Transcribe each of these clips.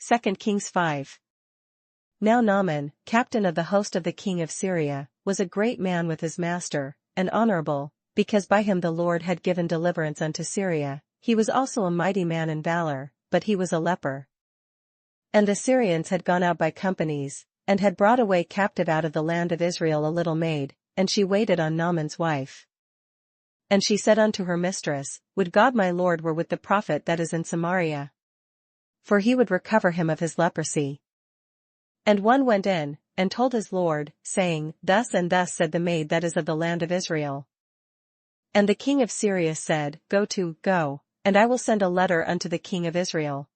2 Kings 5. Now Naaman, captain of the host of the king of Syria, was a great man with his master, and honorable, because by him the Lord had given deliverance unto Syria. He was also a mighty man in valor, but he was a leper. And the Syrians had gone out by companies, and had brought away captive out of the land of Israel a little maid, and she waited on Naaman's wife. And she said unto her mistress, Would God my Lord were with the prophet that is in Samaria! For he would recover him of his leprosy. And one went in, and told his lord, saying, Thus and thus said the maid that is of the land of Israel. And the king of Syria said, Go, and I will send a letter unto the king of Israel.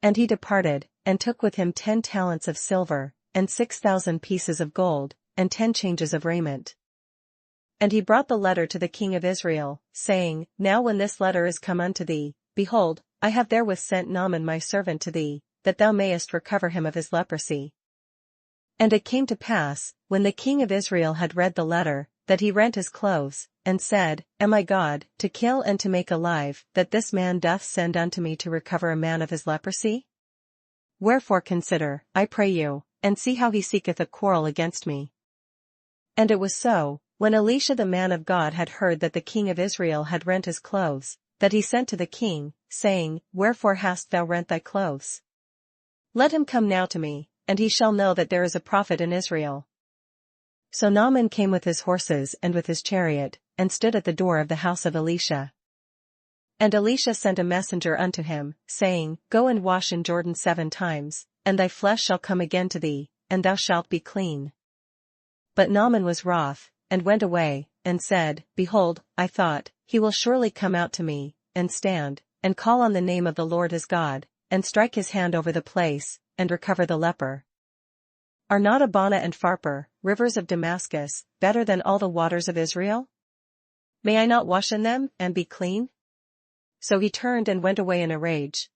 And he departed, and took with him 10 talents of silver, and 6,000 pieces of gold, and 10 changes of raiment. And he brought the letter to the king of Israel, saying, Now when this letter is come unto thee, behold, I have therewith sent Naaman my servant to thee, that thou mayest recover him of his leprosy. And it came to pass, when the king of Israel had read the letter, that he rent his clothes, and said, Am I God, to kill and to make alive, that this man doth send unto me to recover a man of his leprosy? Wherefore consider, I pray you, and see how he seeketh a quarrel against me. And it was so, when Elisha the man of God had heard that the king of Israel had rent his clothes, that he sent to the king, saying, Wherefore hast thou rent thy clothes? Let him come now to me, and he shall know that there is a prophet in Israel. So Naaman came with his horses and with his chariot, and stood at the door of the house of Elisha. And Elisha sent a messenger unto him, saying, Go and wash in Jordan 7 times, and thy flesh shall come again to thee, and thou shalt be clean. But Naaman was wroth, and went away, and said, Behold, I thought, he will surely come out to me, and stand, and call on the name of the Lord his God, and strike his hand over the place, and recover the leper. Are not Abana and Pharpar, rivers of Damascus, better than all the waters of Israel? May I not wash in them, and be clean? So he turned and went away in a rage.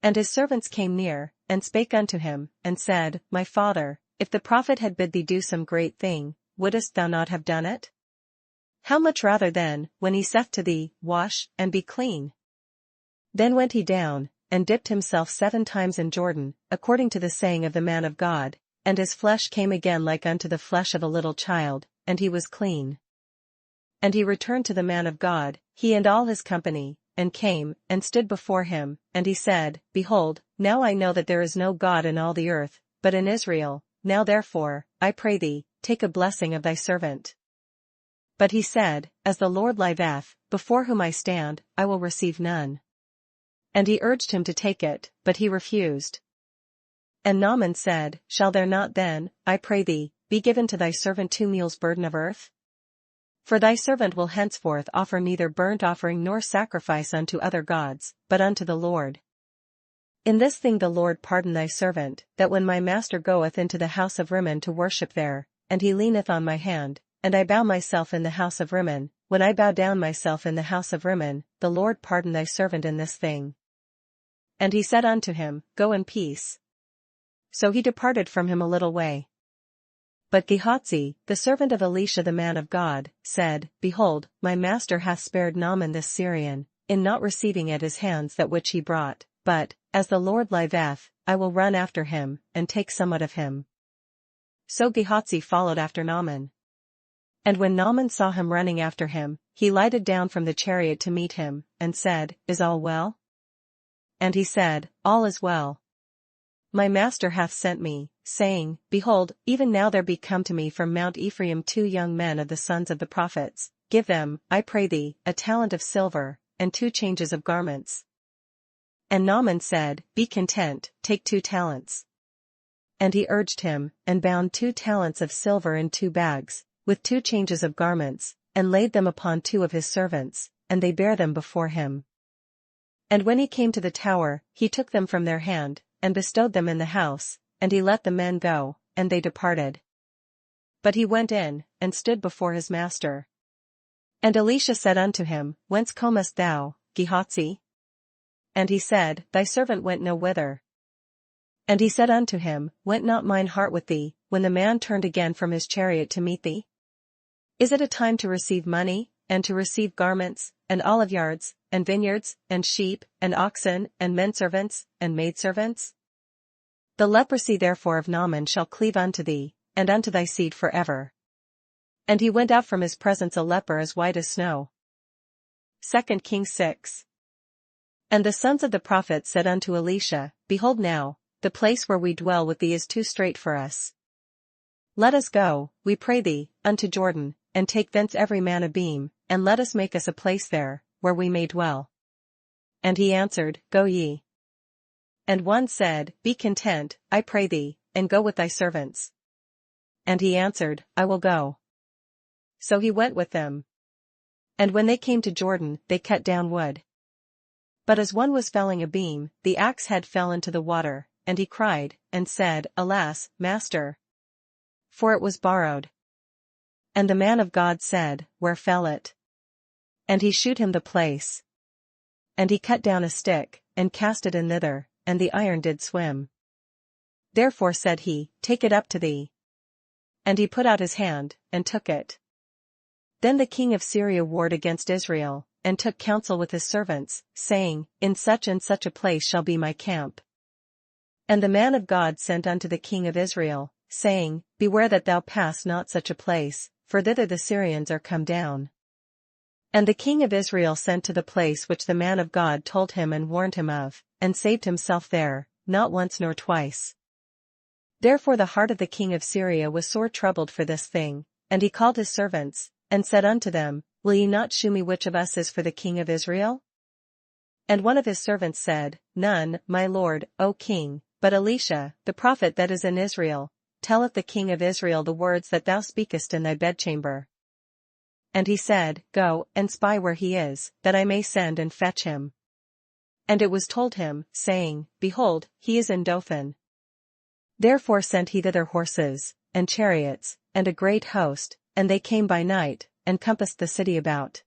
And his servants came near, and spake unto him, and said, My father, if the prophet had bid thee do some great thing, wouldest thou not have done it? How much rather then, when he saith to thee, Wash, and be clean? Then went he down, and dipped himself 7 times in Jordan, according to the saying of the man of God, and his flesh came again like unto the flesh of a little child, and he was clean. And he returned to the man of God, he and all his company, and came, and stood before him, and he said, Behold, now I know that there is no God in all the earth, but in Israel. Now therefore, I pray thee, take a blessing of thy servant. But he said, As the Lord liveth, before whom I stand, I will receive none. And he urged him to take it, but he refused. And Naaman said, Shall there not then, I pray thee, be given to thy servant 2 mules' burden of earth? For thy servant will henceforth offer neither burnt offering nor sacrifice unto other gods, but unto the Lord. In this thing the Lord pardon thy servant, that when my master goeth into the house of Rimmon to worship there, and he leaneth on my hand, and I bow myself in the house of Rimmon, when I bow down myself in the house of Rimmon, the Lord pardon thy servant in this thing. And he said unto him, Go in peace. So he departed from him a little way. But Gehazi, the servant of Elisha the man of God, said, Behold, my master hath spared Naaman this Syrian, in not receiving at his hands that which he brought, but, as the Lord liveth, I will run after him, and take somewhat of him. So Gehazi followed after Naaman. And when Naaman saw him running after him, he lighted down from the chariot to meet him, and said, Is all well? And he said, All is well. My master hath sent me, saying, Behold, even now there be come to me from Mount Ephraim 2 young men of the sons of the prophets. Give them, I pray thee, a talent of silver, and 2 changes of garments. And Naaman said, Be content, take 2 talents. And he urged him, and bound 2 talents of silver in 2 bags, with 2 changes of garments, and laid them upon 2 of his servants, and they bare them before him. And when he came to the tower, he took them from their hand, and bestowed them in the house, and he let the men go, and they departed. But he went in, and stood before his master. And Elisha said unto him, Whence comest thou, Gehazi? And he said, Thy servant went no whither. And he said unto him, Went not mine heart with thee, when the man turned again from his chariot to meet thee? Is it a time to receive money, and to receive garments, and oliveyards, and vineyards, and sheep, and oxen, and menservants, and maidservants? The leprosy therefore of Naaman shall cleave unto thee, and unto thy seed forever. And he went out from his presence a leper as white as snow. 2Kings 6. And the sons of the prophets said unto Elisha, Behold now, the place where we dwell with thee is too strait for us. Let us go, we pray thee, unto Jordan, and take thence every man a beam, and let us make us a place there, where we may dwell. And he answered, Go ye. And one said, Be content, I pray thee, and go with thy servants. And he answered, I will go. So he went with them. And when they came to Jordan, they cut down wood. But as one was felling a beam, the axe head fell into the water, and he cried, and said, Alas, master! For it was borrowed. And the man of God said, Where fell it? And he shewed him the place. And he cut down a stick, and cast it in thither, and the iron did swim. Therefore said he, Take it up to thee. And he put out his hand, and took it. Then the king of Syria warred against Israel, and took counsel with his servants, saying, In such and such a place shall be my camp. And the man of God sent unto the king of Israel, saying, Beware that thou pass not such a place, for thither the Syrians are come down. And the king of Israel sent to the place which the man of God told him and warned him of, and saved himself there, not once nor twice. Therefore the heart of the king of Syria was sore troubled for this thing, and he called his servants, and said unto them, Will ye not shew me which of us is for the king of Israel? And one of his servants said, None, my lord, O king, but Elisha, the prophet that is in Israel, telleth the king of Israel the words that thou speakest in thy bedchamber. And he said, Go, and spy where he is, that I may send and fetch him. And it was told him, saying, Behold, he is in Dothan. Therefore sent he thither horses, and chariots, and a great host, and they came by night, and compassed the city about.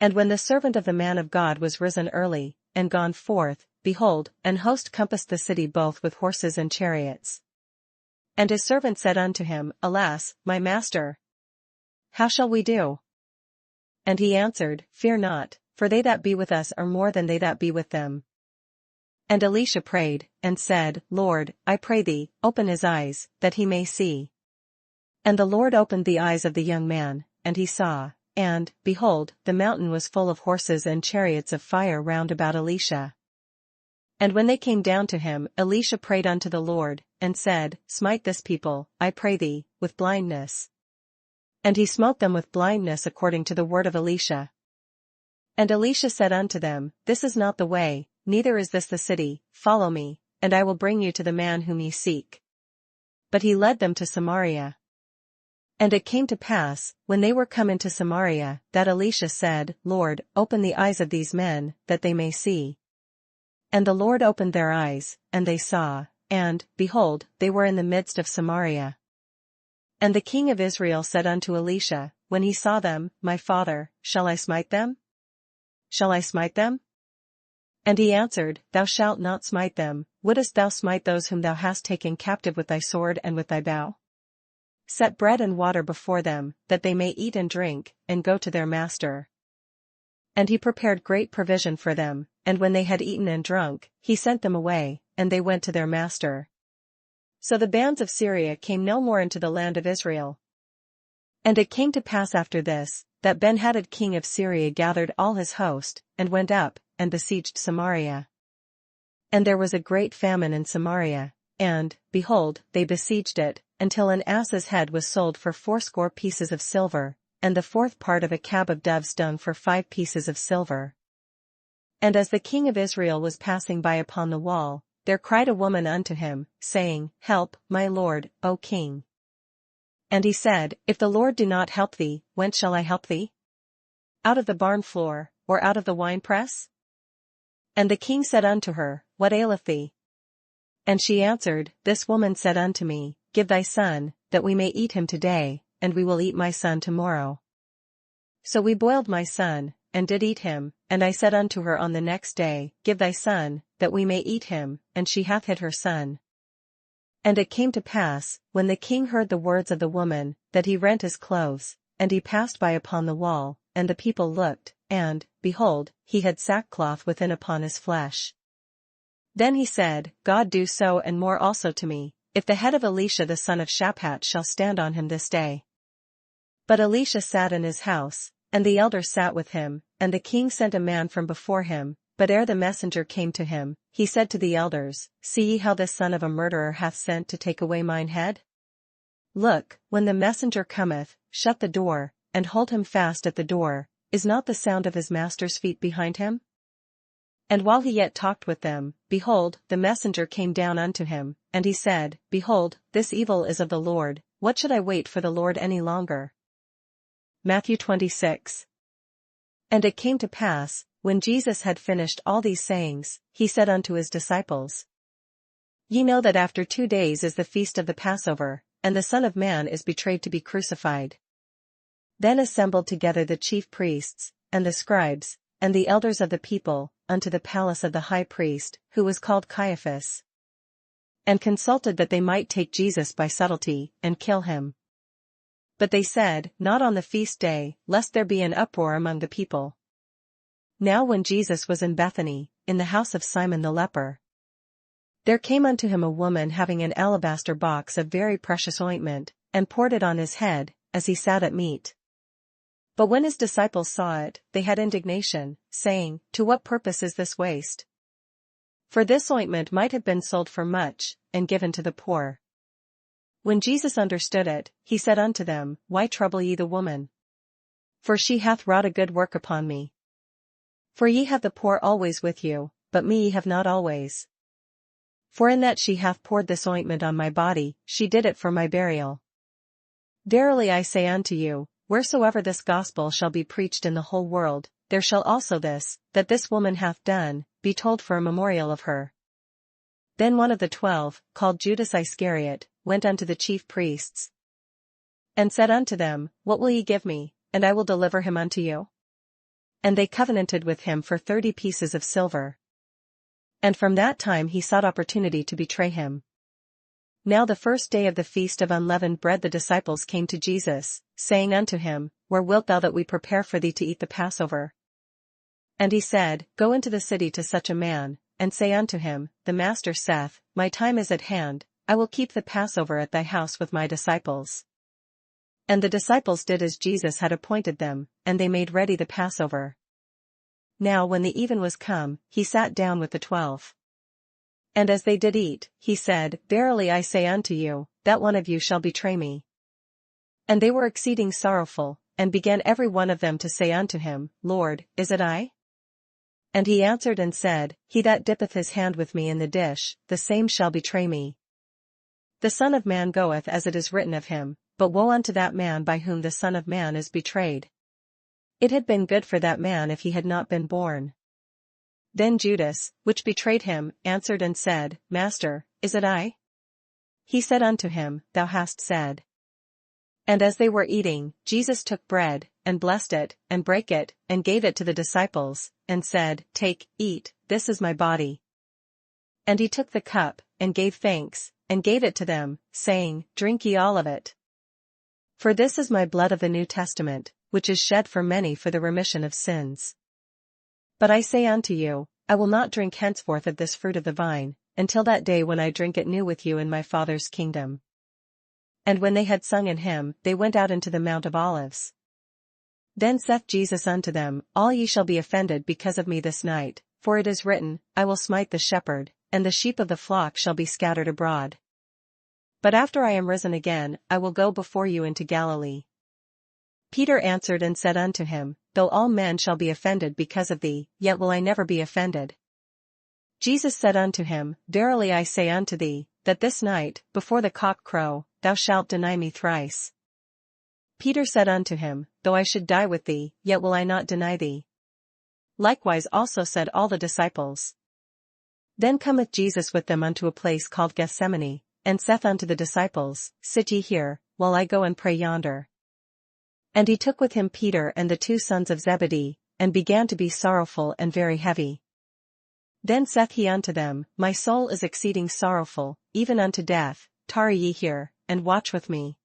And when the servant of the man of God was risen early, and gone forth, behold, an host compassed the city both with horses and chariots. And his servant said unto him, Alas, my master! How shall we do? And he answered, Fear not, for they that be with us are more than they that be with them. And Elisha prayed, and said, Lord, I pray thee, open his eyes, that he may see. And the Lord opened the eyes of the young man, and he saw, and, behold, the mountain was full of horses and chariots of fire round about Elisha. And when they came down to him, Elisha prayed unto the Lord, and said, Smite this people, I pray thee, with blindness. And he smote them with blindness according to the word of Elisha. And Elisha said unto them, This is not the way, neither is this the city, follow me, and I will bring you to the man whom ye seek. But he led them to Samaria. And it came to pass, when they were come into Samaria, that Elisha said, Lord, open the eyes of these men, that they may see. And the Lord opened their eyes, and they saw, and, behold, they were in the midst of Samaria. And the king of Israel said unto Elisha, when he saw them, My father, shall I smite them? Shall I smite them? And he answered, Thou shalt not smite them, wouldest thou smite those whom thou hast taken captive with thy sword and with thy bow? Set bread and water before them, that they may eat and drink, and go to their master. And he prepared great provision for them, and when they had eaten and drunk, he sent them away, and they went to their master. So the bands of Syria came no more into the land of Israel. And it came to pass after this, that Benhadad king of Syria gathered all his host, and went up, and besieged Samaria. And there was a great famine in Samaria, and, behold, they besieged it, until an ass's head was sold for 80 pieces of silver, and the 4th part of a cab of dove's dung for 5 pieces of silver. And as the king of Israel was passing by upon the wall, there cried a woman unto him, saying, Help, my lord, O king. And he said, If the Lord do not help thee, whence shall I help thee? Out of the barn floor, or out of the winepress? And the king said unto her, What aileth thee? And she answered, This woman said unto me, Give thy son, that we may eat him today, and we will eat my son tomorrow. So we boiled my son, and did eat him, and I said unto her on the next day, Give thy son, that we may eat him, and she hath hid her son. And it came to pass, when the king heard the words of the woman, that he rent his clothes, and he passed by upon the wall, and the people looked, and, behold, he had sackcloth within upon his flesh. Then he said, God do so and more also to me, if the head of Elisha the son of Shaphat shall stand on him this day. But Elisha sat in his house, and the elders sat with him, and the king sent a man from before him, but ere the messenger came to him, he said to the elders, See ye how this son of a murderer hath sent to take away mine head? Look, when the messenger cometh, shut the door, and hold him fast at the door, is not the sound of his master's feet behind him? And while he yet talked with them, behold, the messenger came down unto him, and he said, Behold, this evil is of the Lord, what should I wait for the Lord any longer? Matthew 26. And it came to pass, when Jesus had finished all these sayings, he said unto his disciples, Ye know that after 2 days is the feast of the Passover, and the Son of Man is betrayed to be crucified. Then assembled together the chief priests, and the scribes, and the elders of the people, unto the palace of the high priest, who was called Caiaphas, and consulted that they might take Jesus by subtlety, and kill him. But they said, Not on the feast day, lest there be an uproar among the people. Now when Jesus was in Bethany, in the house of Simon the leper, there came unto him a woman having an alabaster box of very precious ointment, and poured it on his head, as he sat at meat. But when his disciples saw it, they had indignation, saying, To what purpose is this waste? For this ointment might have been sold for much, and given to the poor. When Jesus understood it, he said unto them, Why trouble ye the woman? For she hath wrought a good work upon me. For ye have the poor always with you, but me ye have not always. For in that she hath poured this ointment on my body, she did it for my burial. Verily I say unto you, wheresoever this gospel shall be preached in the whole world, there shall also this, that this woman hath done, be told for a memorial of her. Then one of the 12, called Judas Iscariot, went unto the chief priests, and said unto them, What will ye give me, and I will deliver him unto you? And they covenanted with him for 30 pieces of silver. And from that time he sought opportunity to betray him. Now the first day of the feast of unleavened bread the disciples came to Jesus, saying unto him, Where wilt thou that we prepare for thee to eat the Passover? And he said, Go into the city to such a man, and say unto him, The Master saith, My time is at hand, I will keep the Passover at thy house with my disciples. And the disciples did as Jesus had appointed them, and they made ready the Passover. Now when the even was come, he sat down with the 12. And as they did eat, he said, Verily I say unto you, that one of you shall betray me. And they were exceeding sorrowful, and began every one of them to say unto him, Lord, is it I? And he answered and said, He that dippeth his hand with me in the dish, the same shall betray me. The Son of Man goeth as it is written of him, but woe unto that man by whom the Son of Man is betrayed. It had been good for that man if he had not been born. Then Judas, which betrayed him, answered and said, Master, is it I? He said unto him, Thou hast said. And as they were eating, Jesus took bread, and blessed it, and brake it, and gave it to the disciples, and said, Take, eat, this is my body. And he took the cup, and gave thanks, and gave it to them, saying, Drink ye all of it. For this is my blood of the New Testament, which is shed for many for the remission of sins. But I say unto you, I will not drink henceforth of this fruit of the vine, until that day when I drink it new with you in my Father's kingdom. And when they had sung an hymn, they went out into the Mount of Olives. Then saith Jesus unto them, All ye shall be offended because of me this night, for it is written, I will smite the shepherd, and the sheep of the flock shall be scattered abroad. But after I am risen again, I will go before you into Galilee. Peter answered and said unto him, Though all men shall be offended because of thee, yet will I never be offended. Jesus said unto him, Verily I say unto thee, that this night, before the cock crow, thou shalt deny me thrice. Peter said unto him, Though I should die with thee, yet will I not deny thee. Likewise also said all the disciples. Then cometh Jesus with them unto a place called Gethsemane, and saith unto the disciples, Sit ye here, while I go and pray yonder. And he took with him Peter and the 2 sons of Zebedee, and began to be sorrowful and very heavy. Then saith he unto them, My soul is exceeding sorrowful, even unto death, tarry ye here, and watch with me.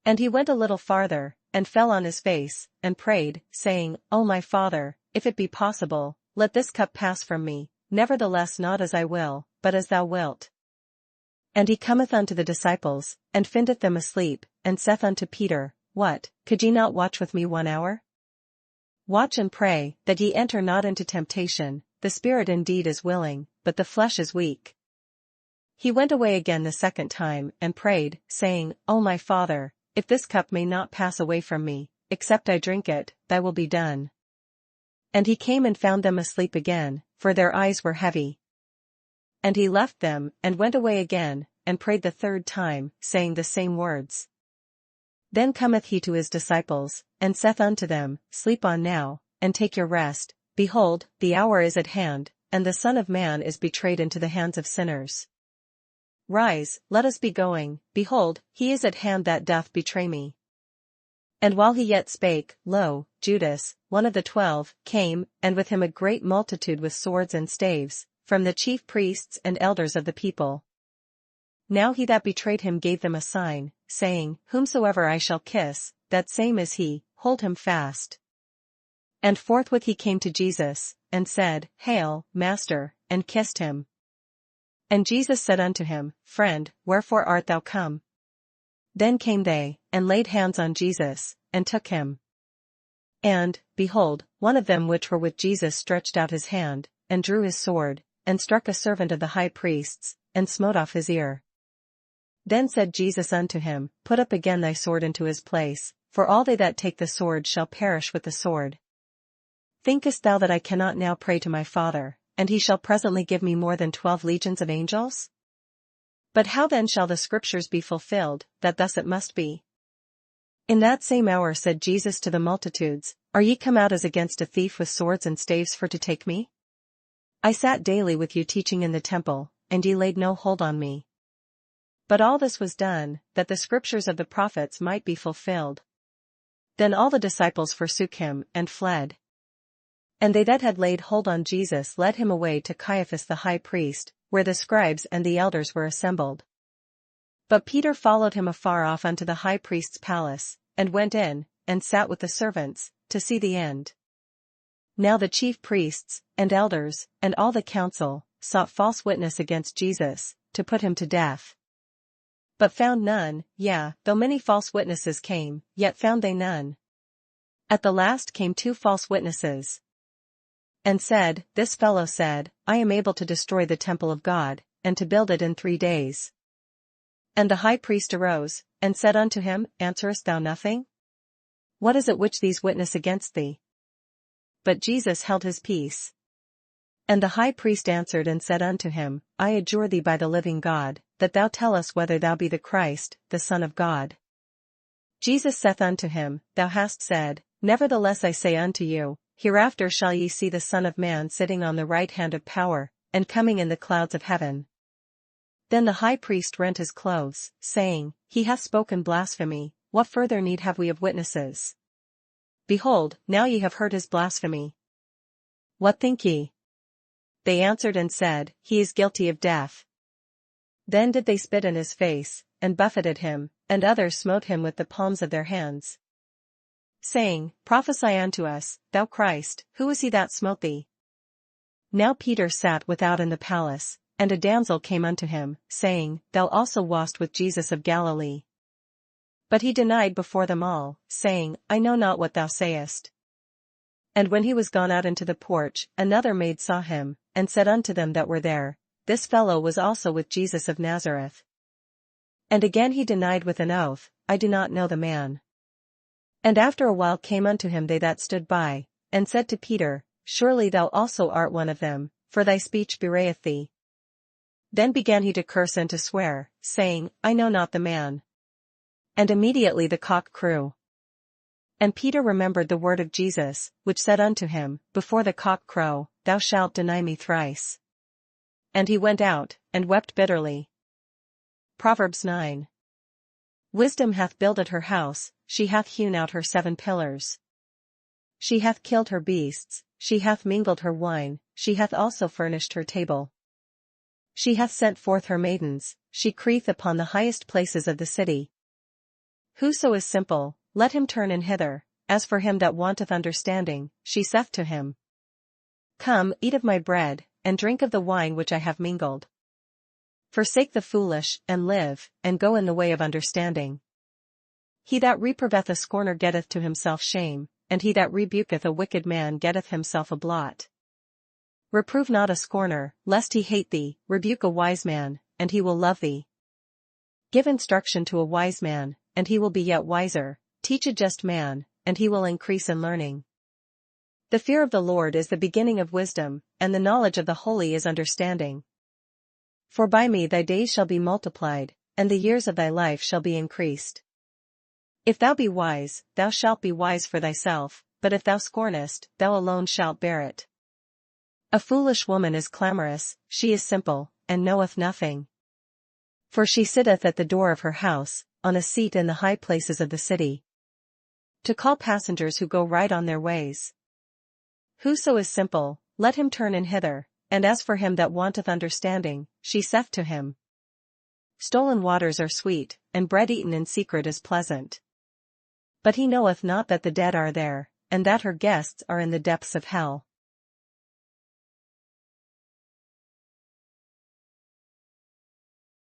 And he went a little farther, and fell on his face, and prayed, saying, O my Father, if it be possible, let this cup pass from me, nevertheless not as I will, but as thou wilt. And he cometh unto the disciples, and findeth them asleep, and saith unto Peter, What, could ye not watch with me 1 hour? Watch and pray, that ye enter not into temptation. The spirit indeed is willing, but the flesh is weak. He went away again the second time, and prayed, saying, O my Father, if this cup may not pass away from me, except I drink it, thy will be done. And he came and found them asleep again, for their eyes were heavy. And he left them, and went away again, and prayed the third time, saying the same words. Then cometh he to his disciples, and saith unto them, Sleep on now, and take your rest. Behold, the hour is at hand, and the Son of Man is betrayed into the hands of sinners. Rise, let us be going, behold, he is at hand that doth betray me. And while he yet spake, lo, Judas, one of the 12, came, and with him a great multitude with swords and staves, from the chief priests and elders of the people. Now he that betrayed him gave them a sign, saying, Whomsoever I shall kiss, that same is he, hold him fast. And forthwith he came to Jesus, and said, Hail, Master, and kissed him. And Jesus said unto him, Friend, wherefore art thou come? Then came they, and laid hands on Jesus, and took him. And, behold, one of them which were with Jesus stretched out his hand, and drew his sword, and struck a servant of the high priest's, and smote off his ear. Then said Jesus unto him, Put up again thy sword into his place, for all they that take the sword shall perish with the sword. Thinkest thou that I cannot now pray to my Father, and he shall presently give me more than 12 legions of angels? But how then shall the scriptures be fulfilled, that thus it must be? In that same hour said Jesus to the multitudes, Are ye come out as against a thief with swords and staves for to take me? I sat daily with you teaching in the temple, and ye laid no hold on me. But all this was done, that the scriptures of the prophets might be fulfilled. Then all the disciples forsook him, and fled. And they that had laid hold on Jesus led him away to Caiaphas the high priest, where the scribes and the elders were assembled. But Peter followed him afar off unto the high priest's palace, and went in, and sat with the servants, to see the end. Now the chief priests, and elders, and all the council, sought false witness against Jesus, to put him to death. But found none, yea, though many false witnesses came, yet found they none. At the last came 2 false witnesses, and said, This fellow said, I am able to destroy the temple of God, and to build it in 3 days. And the high priest arose, and said unto him, Answerest thou nothing? What is it which these witness against thee? But Jesus held his peace. And the high priest answered and said unto him, I adjure thee by the living God, that thou tell us whether thou be the Christ, the Son of God. Jesus saith unto him, Thou hast said, Nevertheless I say unto you, Hereafter shall ye see the Son of Man sitting on the right hand of power, and coming in the clouds of heaven. Then the high priest rent his clothes, saying, He hath spoken blasphemy, what further need have we of witnesses? Behold, now ye have heard his blasphemy. What think ye? They answered and said, He is guilty of death. Then did they spit in his face, and buffeted him, and others smote him with the palms of their hands, saying, Prophesy unto us, thou Christ, who is he that smote thee? Now Peter sat without in the palace, and a damsel came unto him, saying, Thou also wast with Jesus of Galilee. But he denied before them all, saying, I know not what thou sayest. And when he was gone out into the porch, another maid saw him, and said unto them that were there, This fellow was also with Jesus of Nazareth. And again he denied with an oath, I do not know the man. And after a while came unto him they that stood by, and said to Peter, Surely thou also art one of them, for thy speech bewrayeth thee. Then began he to curse and to swear, saying, I know not the man. And immediately the cock crew. And Peter remembered the word of Jesus, which said unto him, Before the cock crow, thou shalt deny me thrice. And he went out, and wept bitterly. Proverbs 9. Wisdom hath builded her house, she hath hewn out her 7 pillars. She hath killed her beasts, she hath mingled her wine, she hath also furnished her table. She hath sent forth her maidens, she crieth upon the highest places of the city. Whoso is simple, let him turn in hither, as for him that wanteth understanding, she saith to him. Come, eat of my bread, and drink of the wine which I have mingled. Forsake the foolish, and live, and go in the way of understanding. He that reproveth a scorner getteth to himself shame, and he that rebuketh a wicked man getteth himself a blot. Reprove not a scorner, lest he hate thee, rebuke a wise man, and he will love thee. Give instruction to a wise man, and he will be yet wiser, teach a just man, and he will increase in learning. The fear of the Lord is the beginning of wisdom, and the knowledge of the holy is understanding. For by me thy days shall be multiplied, and the years of thy life shall be increased. If thou be wise, thou shalt be wise for thyself, but if thou scornest, thou alone shalt bear it. A foolish woman is clamorous, she is simple, and knoweth nothing. For she sitteth at the door of her house, on a seat in the high places of the city, to call passengers who go right on their ways. Whoso is simple, let him turn in hither, and as for him that wanteth understanding, she saith to him. Stolen waters are sweet, and bread eaten in secret is pleasant. But he knoweth not that the dead are there, and that her guests are in the depths of hell.